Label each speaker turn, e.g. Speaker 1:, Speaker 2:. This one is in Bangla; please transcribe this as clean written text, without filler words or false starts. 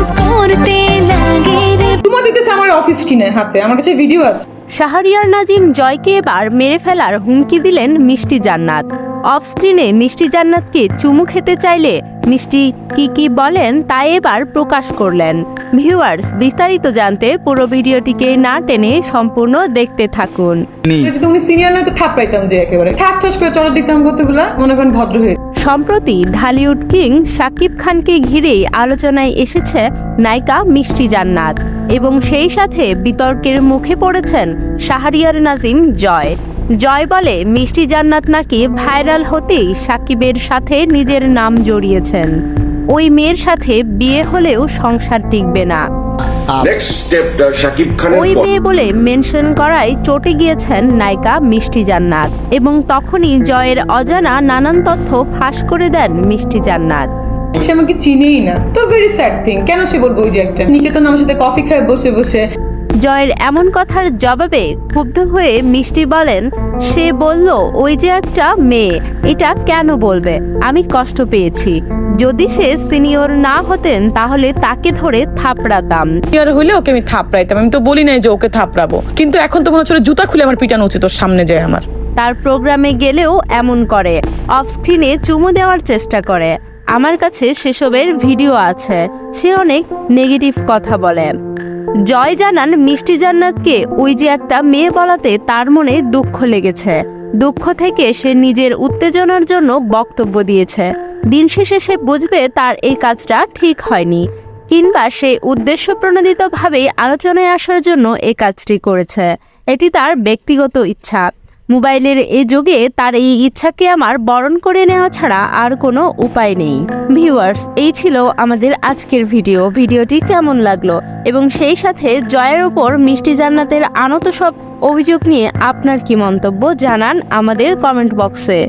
Speaker 1: ডান্স করতে লাগে রে।
Speaker 2: তোমার দিতেছে আমার অফিস স্ক্রিনে হাতে, আমার কাছে ভিডিও আছে।
Speaker 3: শাহরিয়ার নাজিম জয়কে এবার মেরে ফেলার হুমকি দিলেন মিষ্টি জান্নাত। অফ স্ক্রিনে মিষ্টি জান্নাতকে চুমু খেতে চাইলে মিষ্টি কি বলেন তা এবার প্রকাশ করলেন। ভিউয়ার্স, বিস্তারিত জানতে পুরো ভিডিওটিকে না টেনে সম্পূর্ণ দেখতে থাকুন।
Speaker 2: যদি তুমি সিনিয়র না তো থাপড়াইতাম যে একেবারে ঠাস ঠাস করে চড়া দিতাম কতগুলা, মনে করেন ভদ্র হয়ে।
Speaker 3: সম্প্রতি ঢালিউড কিং শাকিব খানকে ঘিরেই আলোচনায় এসেছে নায়িকা মিষ্টি জান্নাত এবং সেই সাথে বিতর্কের মুখে পড়েছেন শাহরিয়ার নাজিম জয়। জয় বলে মিষ্টি জান্নাত নাকি ভাইরাল হতেই শাকিবের সাথে নিজের নাম জড়িয়েছেন। ওই মেয়ের সাথে বিয়ে হলেও সংসার টিকবে না। ওই মেয়ে বলে মেনশন করায় চটে গিয়েছেন নায়িকা মিষ্টি জান্নাত এবং তখনই জয়ের অজানা নানান তথ্য ফাঁস করে দেন মিষ্টি জান্নাত।
Speaker 2: সে আমাকে চিনেই না, তো ভেরি স্যাড থিং। কেন সে বলবো ওই যে একটা নিকেতন আমার সাথে কফি খায় বসে বসে।
Speaker 3: জয়ের এমন কথার জবাবে ক্ষুব্ধ হয়ে মিষ্টি বলেন, সে বলল ওই যে একটা মেয়ে, এটা কেন বলবে? আমি কষ্ট পেয়েছি। যদি সে সিনিয়র না হতেন তাহলে তাকে ধরে থাপড়াতাম।
Speaker 2: সিনিয়র হইলে ওকে আমি থাপড়াইতাম, আমি তো বলি নাই যে ওকে থাপড়াবো, কিন্তু এখন তো মনে হচ্ছে জুতা খুলে আমার পিটানো উচিত ওর সামনে যায় আমার।
Speaker 3: তার প্রোগ্রামে গেলেও এমন করে, অফ স্ক্রিনে চুমু দেওয়ার চেষ্টা করে। আমার কাছে সেসবের ভিডিও আছে। সে অনেক নেগেটিভ কথা বলে। জয় জানান মিষ্টি জান্নাতকে ওই যে একটা মেয়ে বলাতে তার মনে দুঃখ লেগেছে। দুঃখ থেকে সে নিজের উত্তেজনার জন্য বক্তব্য দিয়েছে। দিন শেষে সে বুঝবে তার এই কাজটা ঠিক হয়নি, কিংবা সে উদ্দেশ্যপ্রণোদিতভাবেই আলোচনায় আসার জন্য এই কাজটি করেছে। এটি তার ব্যক্তিগত ইচ্ছা। মোবাইলের এই যুগে তার এই ইচ্ছাকে আমার বরণ করে নেওয়া ছাড়া আর কোনো উপায় নেই। ভিউয়ার্স, এই ছিল আমাদের আজকের ভিডিওটি কেমন লাগলো এবং সেই সাথে জয়ের উপর মিষ্টি জান্নাতের আনত সব অভিযোগ নিয়ে আপনার কি মন্তব্য জানান আমাদের কমেন্ট বক্সে।